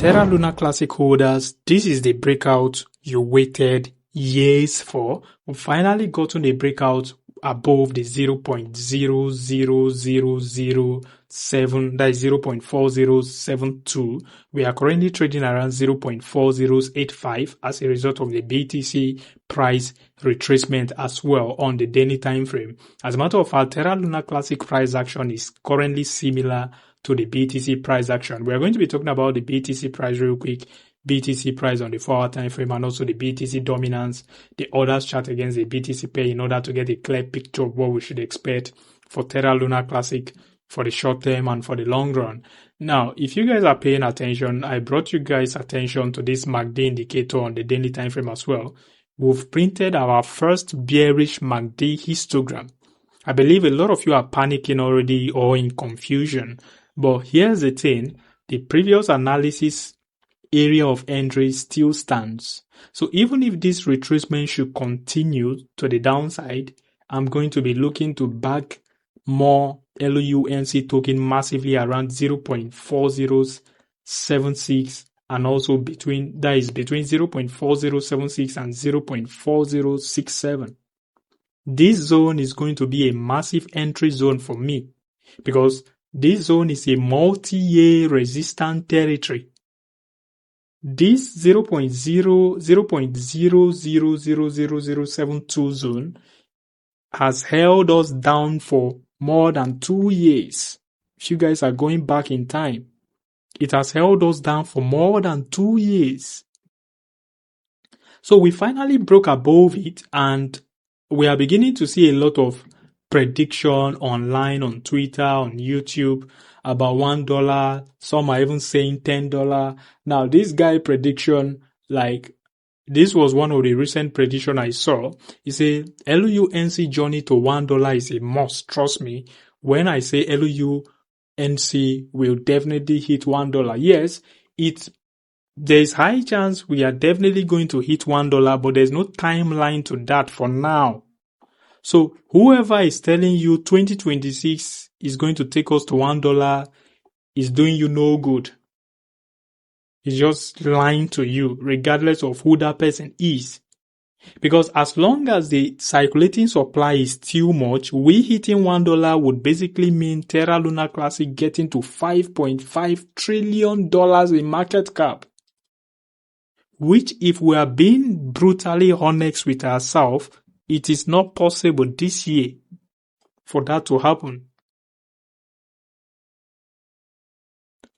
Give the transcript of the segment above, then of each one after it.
Terra Luna Classic holders, this is the breakout you waited years for. We've finally gotten a breakout above the 0.00007, that is 0.4072. We are currently trading around 0.4085 as a result of the BTC price retracement as well on the daily time frame. As a matter of fact, Terra Luna Classic price action is currently similar to the BTC price action. We are going to be talking about the BTC price real quick, BTC price on the 4-hour time frame, and also the BTC dominance, the orders chart against the BTC pair in order to get a clear picture of what we should expect for Terra Luna Classic for the short term and for the long run. Now, if you guys are paying attention, I brought you guys attention to this MACD indicator on the daily time frame as well. We've printed our first bearish MACD histogram. I believe a lot of you are panicking already or in confusion. But here's the thing, the previous analysis area of entry still stands. So even if this retracement should continue to the downside, I'm going to be looking to back more LUNC token massively around 0.4076 and also between 0.4076 and 0.4067. This zone is going to be a massive entry zone for me because this zone is a multi-year resistant territory. This 0.00000072 zone has held us down for more than 2 years. If you guys are going back in time, it has held us down for more than 2 years. So we finally broke above it, and we are beginning to see a lot of prediction online, on Twitter, on YouTube about $1. Some are even saying $10. Now, this guy prediction, this was one of the recent prediction I saw. He said LUNC journey to $1 is a must. Trust me. When I say LUNC will definitely hit $1, yes, there's high chance we are definitely going to hit $1, but there's no timeline to that for now. So whoever is telling you 2026 is going to take us to $1 is doing you no good. It's just lying to you, regardless of who that person is. Because as long as the circulating supply is too much, we hitting $1 would basically mean Terra Luna Classic getting to $5.5 trillion in market cap. Which, if we are being brutally honest with ourselves, it is not possible this year for that to happen.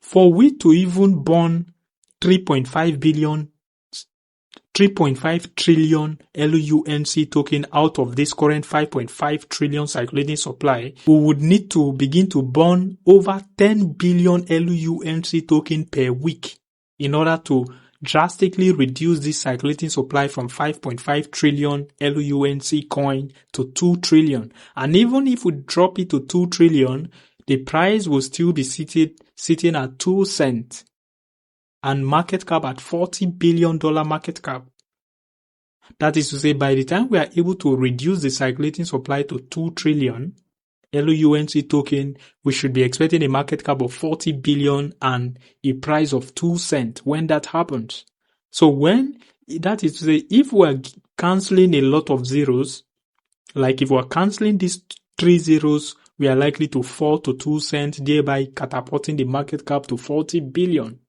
For we to even burn 3.5 trillion LUNC token out of this current 5.5 trillion circulating supply, we would need to begin to burn over 10 billion LUNC token per week in order to drastically reduce this circulating supply from 5.5 trillion LUNC coin to 2 trillion. And even if we drop it to 2 trillion, the price will still be sitting at 2 cents and market cap at $40 billion market cap. That is to say, by the time we are able to reduce the circulating supply to 2 trillion LUNC token, we should be expecting a market cap of 40 billion and a price of 2 cents when that happens. So that is to say, if we're cancelling a lot of zeros, like if we're cancelling these 3 zeros, we are likely to fall to 2 cents, thereby catapulting the market cap to 40 billion.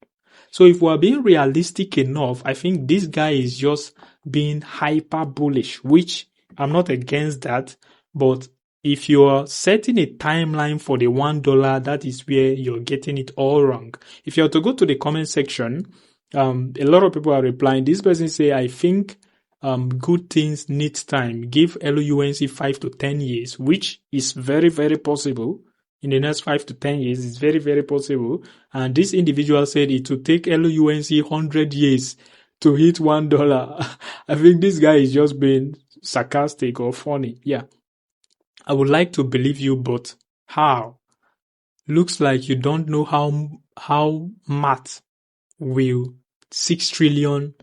So if we're being realistic enough, I think this guy is just being hyper bullish, which I'm not against that, but if you're setting a timeline for the $1, that is where you're getting it all wrong. If you are to go to the comment section, a lot of people are replying. This person say, I think good things need time. Give LUNC 5 to 10 years, which is very, very possible. In the next 5 to 10 years, it's very, very possible. And this individual said it will take LUNC 100 years to hit $1. I think this guy is just being sarcastic or funny. Yeah. I would like to believe you, but how? Looks like you don't know how math will $6 trillion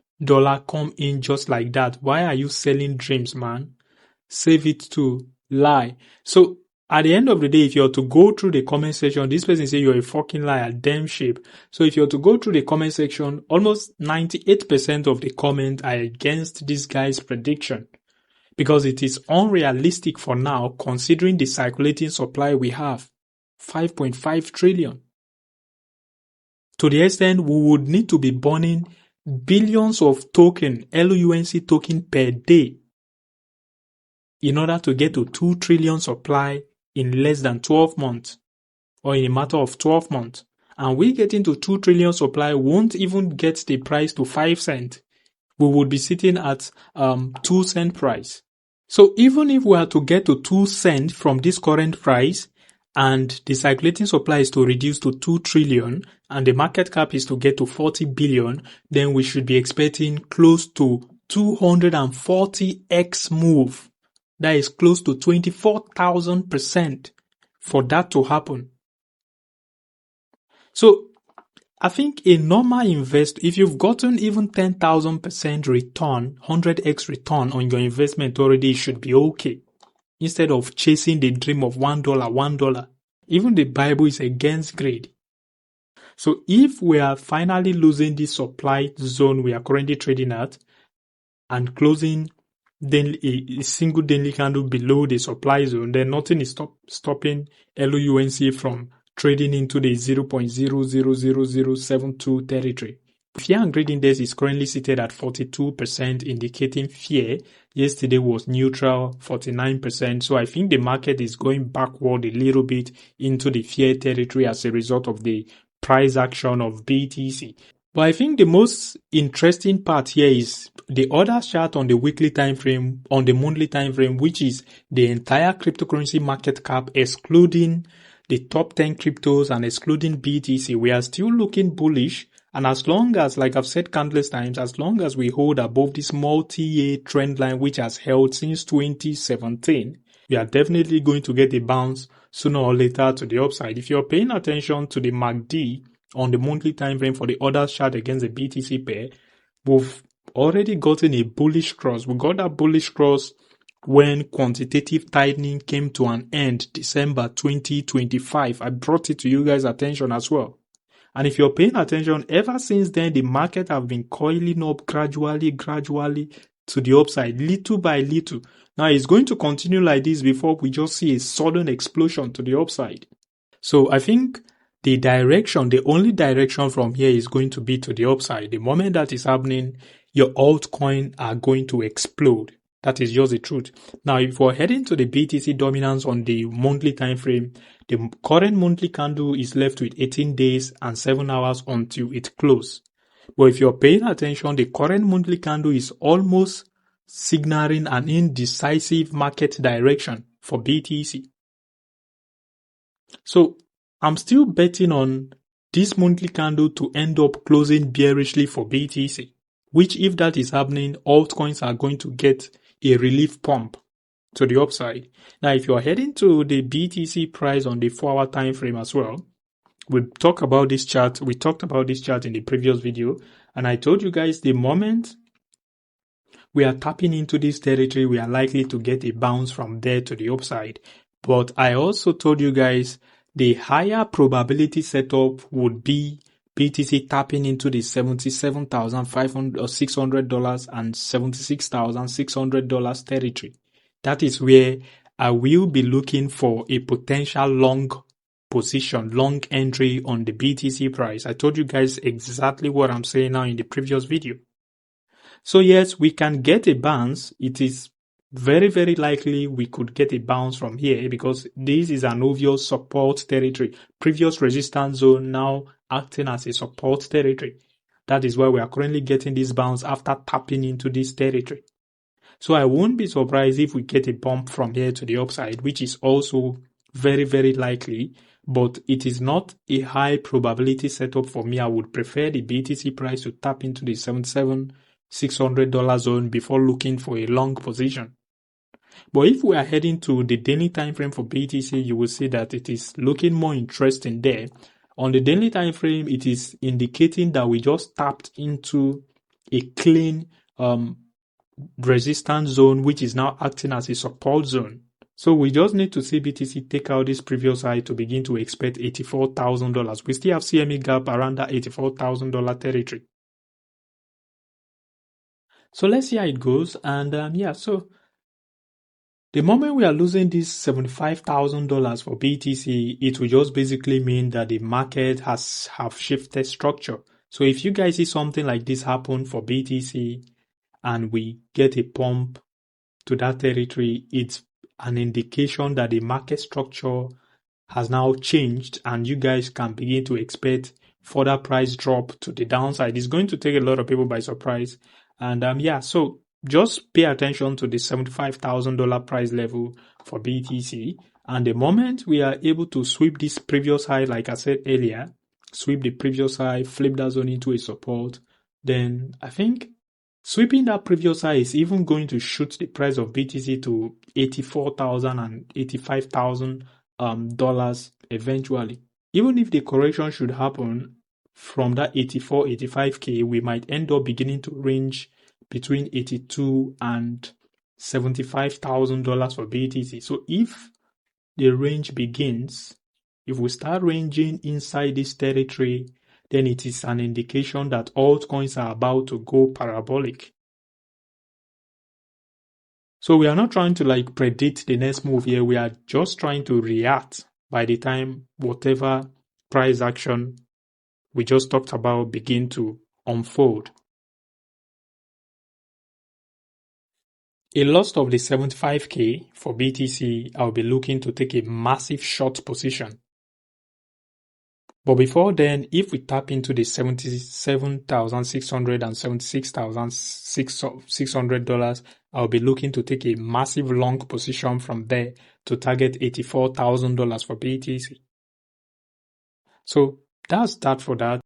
come in just like that. Why are you selling dreams, man? Save it to lie. So At the end of the day, if you're to go through the comment section, this person say you're a fucking liar, damn shape. So if you're to go through the comment section, almost 98% of the comments are against this guy's prediction. Because it is unrealistic for now, considering the circulating supply we have, 5.5 trillion. To the extent we would need to be burning billions of LUNC token per day in order to get to 2 trillion supply in less than 12 months or in a matter of 12 months. And we getting to 2 trillion supply won't even get the price to 5 cents. We would be sitting at 2 cent price. So even if we are to get to 2 cents from this current price and the circulating supply is to reduce to 2 trillion and the market cap is to get to 40 billion, then we should be expecting close to 240x move. That is close to 24,000% for that to happen. So I think a normal investor, if you've gotten even 10,000% return, 100x return on your investment already, it should be okay. Instead of chasing the dream of $1. Even the Bible is against greed. So if we are finally losing this supply zone we are currently trading at and closing then a single daily candle below the supply zone, then nothing is stopping LUNC from trading into the 0.000072 territory. Fear and greed index is currently seated at 42%, indicating fear. Yesterday was neutral, 49%. So I think the market is going backward a little bit into the fear territory as a result of the price action of BTC. But I think the most interesting part here is the other chart on the weekly time frame, on the monthly time frame, which is the entire cryptocurrency market cap, excluding the top 10 cryptos and excluding BTC. We are still looking bullish. And as long as, like I've said countless times, as long as we hold above this multi-year trend line, which has held since 2017, we are definitely going to get a bounce sooner or later to the upside. If you're paying attention to the MACD on the monthly time frame for the other chart against the BTC pair, we've already gotten a bullish cross. We got that bullish cross when quantitative tightening came to an end December 2025. I brought it to you guys' attention as well. And if you're paying attention, ever since then, the market have been coiling up gradually to the upside, little by little. Now, it's going to continue like this before we just see a sudden explosion to the upside. So I think the direction, the only direction from here is going to be to the upside. The moment that is happening, your altcoin are going to explode. That is just the truth. Now, if we're heading to the BTC dominance on the monthly time frame, the current monthly candle is left with 18 days and 7 hours until it closes. But if you're paying attention, the current monthly candle is almost signaling an indecisive market direction for BTC. So I'm still betting on this monthly candle to end up closing bearishly for BTC, which if that is happening, altcoins are going to get a relief pump to the upside. Now, if you're heading to the BTC price on the 4-hour time frame as well, we talked about this chart in the previous video, and I told you guys the moment we are tapping into this territory, we are likely to get a bounce from there to the upside. But I also told you guys the higher probability setup would be BTC tapping into the $77,500 or $600 and $76,600 territory. That is where I will be looking for a potential long position, long entry on the BTC price. I told you guys exactly what I'm saying now in the previous video. So yes, we can get a bounce. It is very, very likely we could get a bounce from here because this is an obvious support territory. Previous resistance zone now acting as a support territory. That is why we are currently getting this bounce after tapping into this territory. So I won't be surprised if we get a bump from here to the upside, which is also very, very likely, but it is not a high probability setup for me. I would prefer the BTC price to tap into the $77,600 zone before looking for a long position. But if we are heading to the daily time frame for BTC, you will see that it is looking more interesting there. On the daily time frame, it is indicating that we just tapped into a clean resistance zone, which is now acting as a support zone. So we just need to see BTC take out this previous high to begin to expect $84,000. We still have CME gap around that $84,000 territory. So let's see how it goes. And so the moment we are losing this $75,000 for BTC, it will just basically mean that the market have shifted structure. So if you guys see something like this happen for BTC and we get a pump to that territory, it's an indication that the market structure has now changed and you guys can begin to expect further price drop to the downside. It's going to take a lot of people by surprise. And so just pay attention to the $75,000 price level for BTC. And the moment we are able to sweep this previous high, like I said earlier, sweep the previous high, flip that zone into a support, then I think sweeping that previous high is even going to shoot the price of BTC to $84,000 and $85,000 eventually. Even if the correction should happen from that 85K, we might end up beginning to range between $82,000 and $75,000 for BTC. So if the range begins, if we start ranging inside this territory, then it is an indication that altcoins are about to go parabolic. So we are not trying to predict the next move here. We are just trying to react by the time whatever price action we just talked about begin to unfold. A loss of the 75K for BTC, I'll be looking to take a massive short position. But before then, if we tap into the $77,600 and $76,600, I'll be looking to take a massive long position from there to target $84,000 for BTC. So that's that for that.